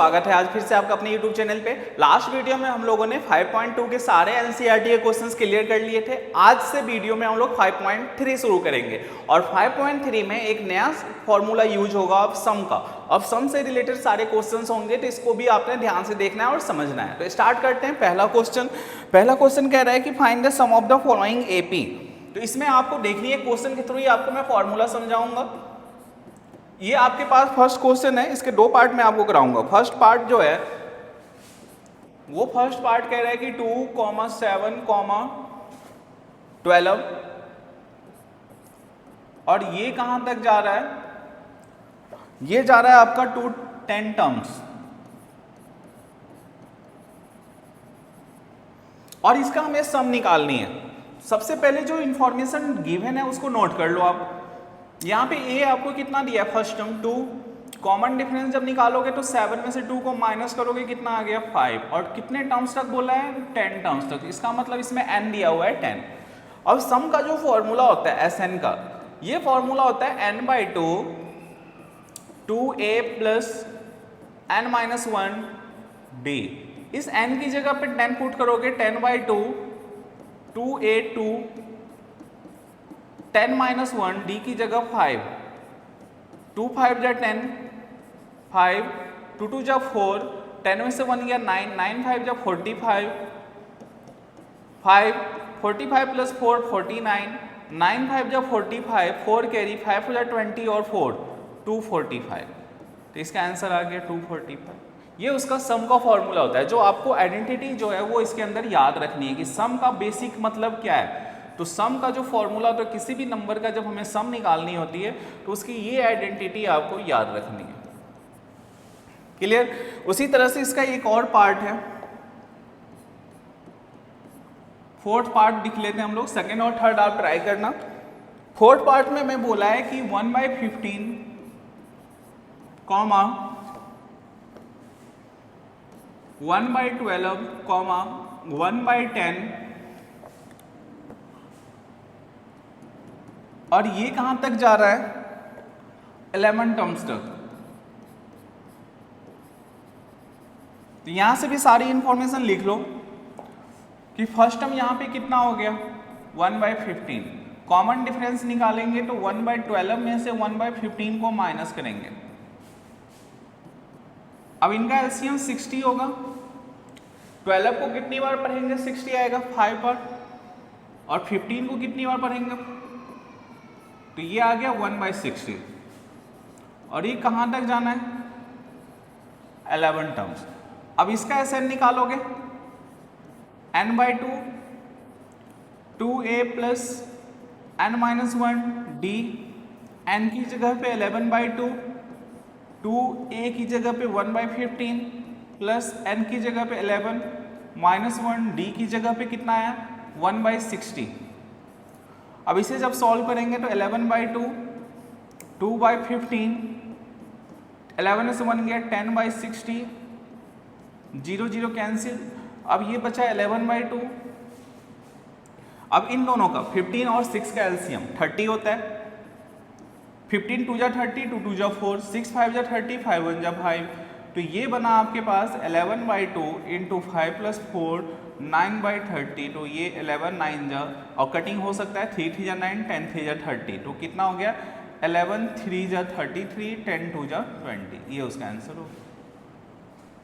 स्वागत है आज फिर से आपका अपने YouTube चैनल पे। लास्ट वीडियो में हम लोगों ने 5.2 के सारे NCERT के क्वेश्चंस क्लियर कर लिए थे। आज से वीडियो में हम लोग 5.3 शुरू करेंगे और 5.3 में एक नया फॉर्मूला यूज होगा अब सम का। अब सम से रिलेटेड सारे क्वेश्चंस होंगे तो इसको भी आपने ध्यान से देखना है और समझना है। तो स्टार्ट करते हैं। पहला क्वेश्चन कह रहा है कि find the sum of the following AP। तो इसमें आपको देखनी है, क्वेश्चन के थ्रू ही आपको मैं फॉर्मूला समझाऊंगा। ये आपके पास फर्स्ट क्वेश्चन है, इसके दो पार्ट में आपको कराऊंगा। फर्स्ट पार्ट जो है वो फर्स्ट पार्ट कह रहा है कि 2, 7, 12 और ये कहां तक जा रहा है? ये जा रहा है आपका टू 10 टर्म्स और इसका हमें सम निकालनी है। सबसे पहले जो इंफॉर्मेशन गिवन है उसको नोट कर लो आप। यहाँ पे ए आपको कितना दिया है? फर्स्ट टर्म 2, कॉमन डिफरेंस जब निकालोगे तो 7 में से 2 को माइनस करोगे, कितना आ गया? 5। और कितने टर्म्स तक बोला है? 10 टर्म्स तक। इसका मतलब इसमें n दिया हुआ है 10। अब सम का जो फॉर्मूला होता है Sn का, ये फॉर्मूला होता है n/2 2a प्लस n-1d। इस n की जगह पे 10 पुट करोगे, 10/2 2a2 10-1 d की जगह 5, 2 5 जा 10, 5 2 2 जा 4, 10 में से 1 गया 9, 9 5 जा 45, 5 45 प्लस 4 49, 9 5 जा 45, 4 कैरी, 5 हो जा 20 और 4 245। तो इसका आंसर आ गया 245। ये उसका सम का फॉर्मूला होता है। जो आपको आइडेंटिटी जो है वो इसके अंदर याद रखनी है कि सम का बेसिक मतलब क्या है। तो सम का जो फॉर्मूला, तो किसी भी नंबर का जब हमें सम निकालनी होती है तो उसकी ये आइडेंटिटी आपको याद रखनी है। क्लियर? उसी तरह से इसका एक और पार्ट है, फोर्थ पार्ट लिख लेते हैं हम लोग। सेकेंड और थर्ड आप ट्राई करना। फोर्थ पार्ट में मैं बोला है कि 1/15 कॉमा 1/12 कॉमा 1/10 और ये कहां तक जा रहा है? 11 टर्म्स तक। तो यहां से भी सारी इंफॉर्मेशन लिख लो कि फर्स्ट टर्म यहां पे कितना हो गया? 1/15। कॉमन डिफरेंस निकालेंगे तो 1/12 में से 1/15 को माइनस करेंगे। अब इनका एलसीएम 60 होगा। 12 को कितनी बार पढ़ेंगे? 60 आएगा 5 बार। और 15 को कितनी बार पढ़ेंगे? तो ये आ गया 1/60 और ये कहां तक जाना है? 11 टर्म्स। अब इसका Sn निकालोगे, n/2 2a plus n-1d, n की जगह पे 11/2, 2a की जगह पे 1/15 प्लस n की जगह पे 11 -1 d की जगह पे कितना आया? 1/60। अब इसे जब सॉल्व करेंगे तो 11/2 2/15, 11 में से 1 गया 10/60, 0 0 कैंसिल। अब ये बचा 11/2। अब इन दोनों का 15 और 6 का एलसीएम 30 होता है। 15 2 जा 30, 2 2 जा 4, 6 5 जा 30, 5 1 जा 5। तो ये बना आपके पास 11/2 इंटू 5 प्लस 4 9/30। तो ये 11 9 जा, और कटिंग हो सकता है 3 3 जा 9, 10 3 जा 30। तो कितना हो गया? 11 3 जा 33, 10 2 जा 20। ये उसका आंसर हो।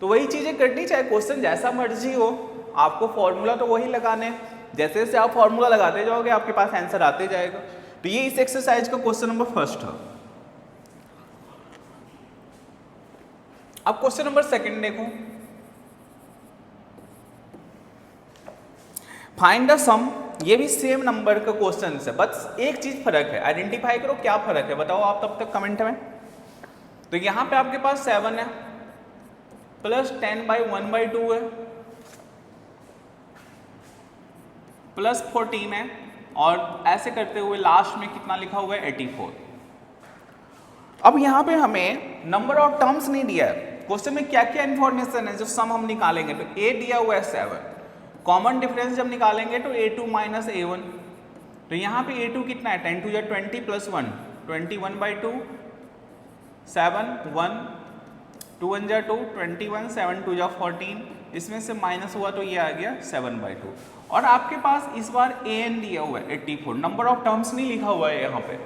तो वही चीजें करनी, चाहे क्वेश्चन जैसा मर्जी हो, आपको फॉर्मूला तो वही लगाने। जैसे जैसे आप फॉर्मूला लगाते जाओगे आपके पास आंसर आते जाएगा। तो ये इस एक्सरसाइज का क्वेश्चन नंबर फर्स्ट है। अब क्वेश्चन नंबर सेकंड देखो। फाइंड द सम। ये भी सेम नंबर का क्वेश्चन है, बस एक चीज फर्क है। आइडेंटिफाई करो क्या फर्क है, बताओ आप तब तक कमेंट में। तो यहां पे आपके पास 7 है प्लस 10/1/2 है प्लस 14 है और ऐसे करते हुए लास्ट में कितना लिखा हुआ है? 84। अब यहां पे हमें नंबर ऑफ टर्म्स नहीं दिया है। क्वेश्चन में क्या क्या इंफॉर्मेशन है जो सम हम निकालेंगे? तो a दिया हुआ है 7। कॉमन डिफरेंस जब निकालेंगे तो a2 माइनस a1। तो यहाँ पे a2 कितना है? 10 2 जा 20 प्लस 1 21/2 7 1 2 1 जा 2, 21, 7 2 जा 14, इसमें से माइनस हुआ तो ये आ गया 7/2। और आपके पास इस बार an दिया हुआ है 84, नंबर ऑफ टर्म्स नहीं लिखा हुआ है यहाँ पे,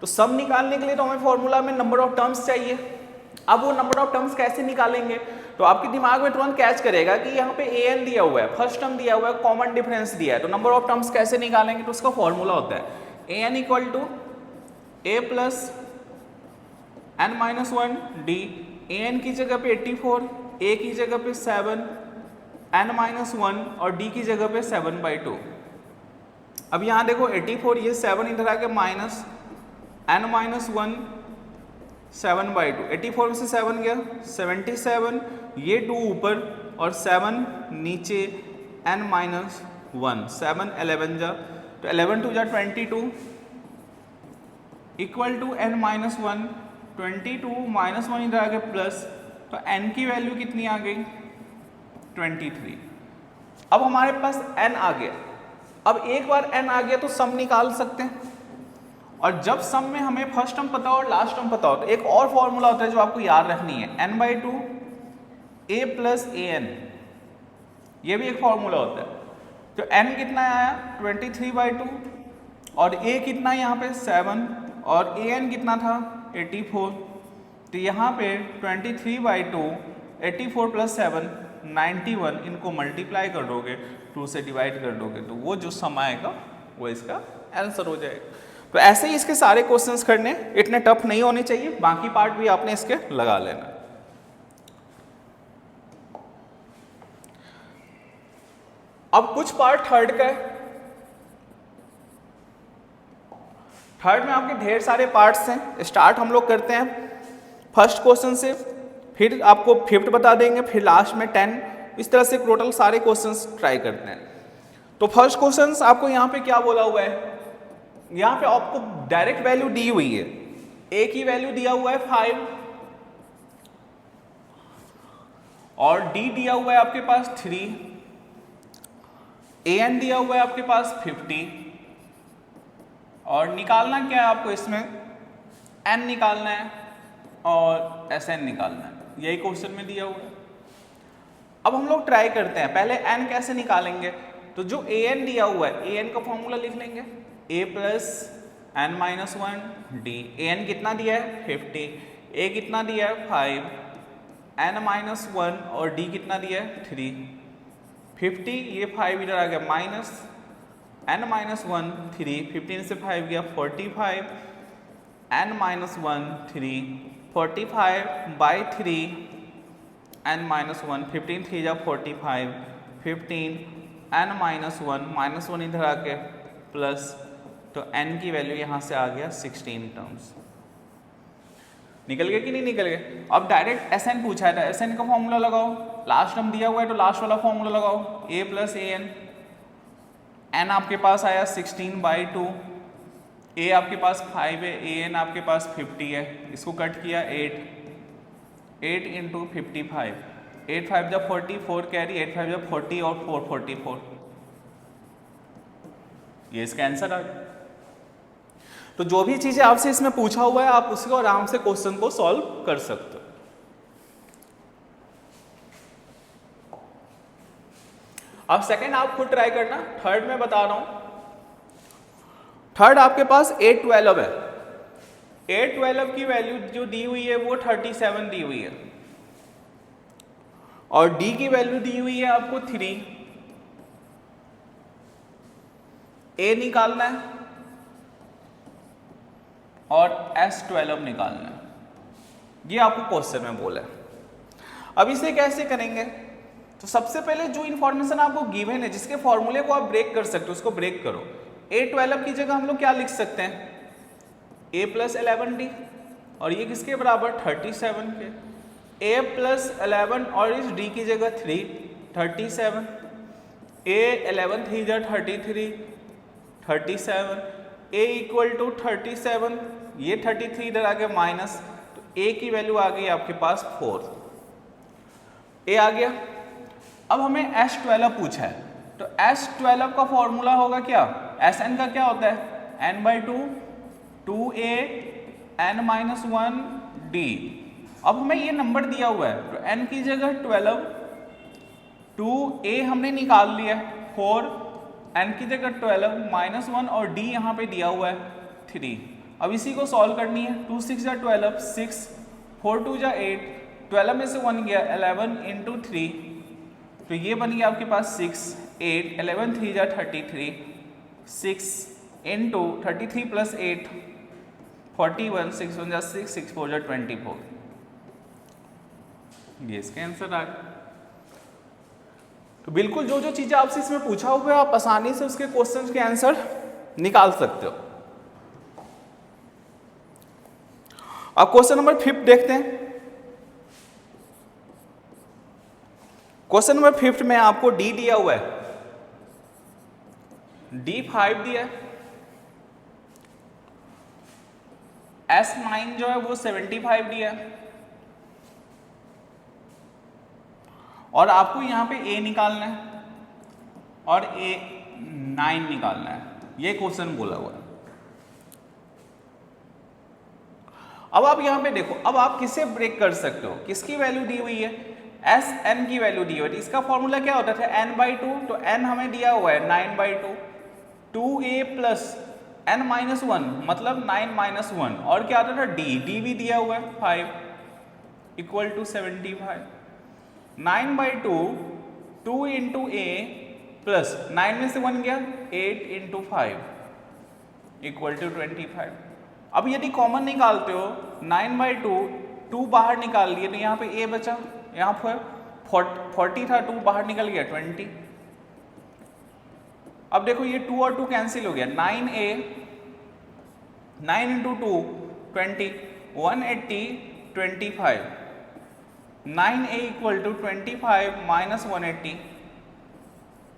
तो सम निकालने के लिए तो हमें फॉर्मूला में नंबर ऑफ टर्म्स चाहिए। अब वो नंबर ऑफ टर्म्स कैसे निकालेंगे, तो आपके दिमाग में तुरंत कैच करेगा कि यहाँ पे an दिया हुआ है, फर्स्ट टर्म दिया हुआ है, कॉमन डिफरेंस दिया है, तो नंबर ऑफ टर्म्स कैसे निकालेंगे, तो उसका फॉर्मूला होता है an equal to a plus n-1 d, an की जगह पे 84, a की जगह पे 7, n-1 और d की जगह पे 7/2। अब यहाँ देखो 84, ये 7 इधर आके माइनस, n-1 7/2, 84 में से 7 गया 77, ये 2 ऊपर और 7 नीचे, n-1 7 11 जा, तो 11 2 जा 22 इक्वल टू n-1, 22 माइनस 1 इधर आ गया प्लस, तो n की वैल्यू कितनी आ गई 23। अब हमारे पास n आ गया। अब एक बार n आ गया तो सम निकाल सकते हैं, और जब सम में हमें फर्स्ट टर्म पता हो और लास्ट टर्म पता हो तो एक और फॉर्मूला होता है जो आपको याद रखनी है, n/2 a प्लस an, ये भी एक फॉर्मूला होता है। तो n कितना आया 23/2 और a कितना यहाँ पे 7 और an कितना था 84, तो यहाँ पे 23/2, 84 प्लस 7 91, इनको मल्टीप्लाई कर दोगे, 2 से डिवाइड कर दोगे, तो वो जो सम आएगा वो इसका आंसर हो जाएगा। तो ऐसे ही इसके सारे क्वेश्चंस करने, इतने टफ नहीं होने चाहिए, बाकी पार्ट भी आपने इसके लगा लेना। अब कुछ पार्ट थर्ड का है। थर्ड में आपके ढेर सारे पार्ट्स हैं। स्टार्ट हम लोग करते हैं फर्स्ट क्वेश्चन से, फिर आपको फिफ्थ बता देंगे, फिर लास्ट में 10, इस तरह से टोटल सारे क्वेश्चंस ट्राई करते हैं। तो फर्स्ट क्वेश्चंस आपको यहाँ पे क्या बोला हुआ है, यहाँ पे आपको डायरेक्ट वैल्यू दी हुई है, a की वैल्यू दिया हुआ है 5 और d दिया हुआ है आपके पास 3, an दिया हुआ है आपके पास 50 और निकालना क्या है आपको, इसमें n निकालना है और sn निकालना है, यही क्वेश्चन में दिया हुआ है। अब हम लोग ट्राई करते हैं, पहले n कैसे निकालेंगे, तो जो an दिया हुआ है an का फॉर्मूला लिख लेंगे, a plus n-1 d, an कितना दिया है 50, a कितना दिया है 5, n-1 और d कितना दिया है 3, 50, ये 5 इधर आ गया माइनस, n-1 3, 15 से 5 गया 45, n-1 3, 45/3, n-1, 15 3 जा 45, 15, n-1 -1 इधर आके प्लस, तो n की वैल्यू यहाँ से आ गया 16 टर्म्स। निकल गए कि नहीं निकल गए। अब डायरेक्ट sn पूछा है था, sn का फॉर्मूला लगाओ, लास्ट टर्म दिया हुआ है तो लास्ट वाला फॉर्मूला लगाओ, a प्लस an, n आपके पास आया 16/2, a आपके पास 5 है, an आपके पास 50 है, इसको कट किया 8 इंटू 55, 8 5 जा 44 कैरी, 8 5 जा 40 और 4 44, ये इसका आंसर आ गया। तो जो भी चीजें आपसे इसमें पूछा हुआ है आप उसको आराम से क्वेश्चन को सॉल्व कर सकते हो। अब सेकंड आप खुद ट्राई करना, थर्ड में बता रहा हूं। थर्ड आपके पास 812 है, 812 की वैल्यू जो दी हुई है वो 37 दी हुई है और d की वैल्यू दी हुई है आपको 3, a निकालना है और S12 निकालना है, ये आपको क्वेश्चन में बोला है। अब इसे कैसे करेंगे, तो सबसे पहले जो इन्फॉर्मेशन आपको गिवन है जिसके फॉर्मूले को आप ब्रेक कर सकते हो उसको ब्रेक करो। A12 की जगह हम लोग क्या लिख सकते हैं, a प्लस 11d और ये किसके बराबर 37 के, a प्लस 11 और इस d की जगह 3, 37, a 11 3 जा 33, 37, a इक्वल टू 37, ये 33 इधर आ गया माइनस, तो a की वैल्यू आ गई आपके पास 4, a आ गया। अब हमें S12 पूछा है, तो S12 का फॉर्मूला होगा क्या, Sn का क्या होता है n/2 2a n-1 d अब हमें ये नंबर दिया हुआ है तो n की जगह 12, 2a हमने निकाल लिया 4, n की जगह 12 -1 और d यहाँ पे दिया हुआ है 3। अब इसी को सॉल्व करनी है। 2 6 जा 12, 6, 4 2 जा 8, 12 में से 1 गया 11 इंटू 3, तो ये बन गया आपके पास 6, 8, 11 3 जा 33, 6 इंटू 33 प्लस 8 41, 6 1 जा 6, 6 4 जा 24। ये इसका आंसर आ गया। तो बिल्कुल जो जो चीजें आपसे इसमें पूछा हुआ है आप आसानी से उसके क्वेश्चन के आंसर निकाल सकते हो। अब क्वेश्चन नंबर 5 देखते हैं। क्वेश्चन नंबर 5 में आपको डी दिया हुआ है, डी 5 दिया है, S9 जो है वो 75 दिया है और आपको यहाँ पे A निकालना है और A9 निकालना है, ये क्वेश्चन बोला हुआ है। अब आप यहाँ पे देखो, अब आप किसे ब्रेक कर सकते हो, किसकी वैल्यू दी हुई है, Sn की वैल्यू दी हुई है। इसका फॉर्मूला क्या होता था, n/2, तो n हमें दिया हुआ है 9/2, 2a प्लस n-1 मतलब 9-1 और क्या आता था d भी दिया हुआ है 5 equal to 75। 9/2 2 into a plus 9 में से 1 गया 8 इंटू 5 इक्वल टू 25। अब यदि कॉमन निकालते हो 9/2, 2 बाहर निकाल लिए तो यहाँ पे a बचा, यहाँ पर 40 था, 2 बाहर निकल गया 20। अब देखो ये 2 और 2 कैंसिल हो गया, 9a 9 into 2 20, 180 25, 9a equal to 25 minus 180,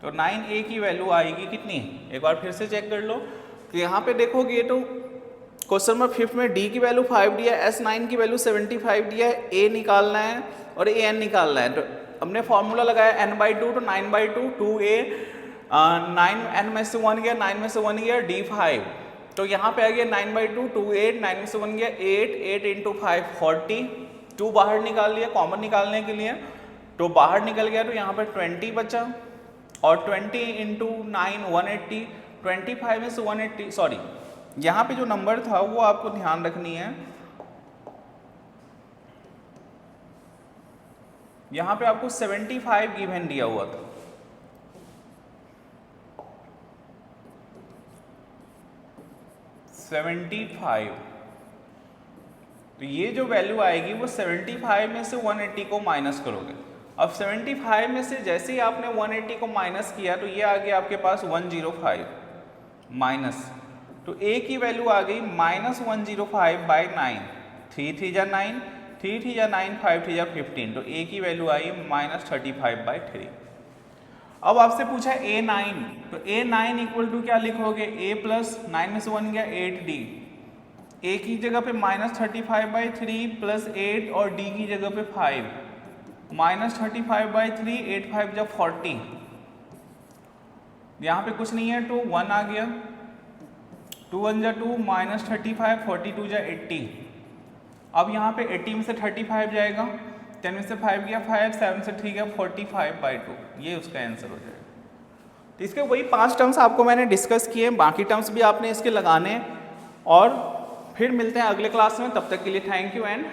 तो 9a की वैल्यू आएगी कितनी, एक बार फिर से चेक कर लो। तो यहाँ पे देखोगे तो क्वेश्चन नंबर 5 में d की वैल्यू 5 दिया है, S9 की वैल्यू 75 दिया है, a निकालना है और an निकालना है। तो हमने फॉर्मूला लगाया n/2 तो 9/2, 2a 9 n में से 1 गया, 9 में से 1 गया d5, तो यहाँ पे आ गया 9/2, 2a 9 में से 1 गया 8, 8 इंटू 5 40, 2 बाहर निकाल लिया कॉमन निकालने के लिए, तो बाहर निकल गया तो यहाँ पर 20 बचा और 20 इंटू 9 180, 25 में से 180, सॉरी यहाँ पे जो नंबर था वो आपको ध्यान रखनी है, यहाँ पे आपको 75 गिवन दिया हुआ था, तो ये जो वैल्यू आएगी वो 75 में से 180 को माइनस करोगे। अब 75 में से जैसे ही आपने 180 को माइनस किया तो ये आ गया आपके पास 105 माइनस, तो a की वैल्यू आ गई -105/9, 3 3 जा 9, 3 3 जा 9, 5 3 जा 15, तो a की वैल्यू आई -35/3। अब आपसे पूछा a9, तो a9 इक्वल टू क्या लिखोगे, a प्लस 9 में से 1 गया 8d, a की जगह पे -35/3 प्लस 8 और d की जगह पे 5, -35/3, 8 5 जा 40, यहाँ पे कुछ नहीं है तो 1 आ गया, 2 1 जा 2, -35, 42 जा 80। अब यहाँ पे 80 में से 35 जाएगा, 10 में से 5 गया 5, 7 से 3 गया 45/2, ये उसका आंसर हो जाएगा। तो इसके वही 5 टर्म्स आपको मैंने डिस्कस किए, बाकी टर्म्स भी आपने इसके लगाने और फिर मिलते हैं अगले क्लास में। तब तक के लिए थैंक यू एंड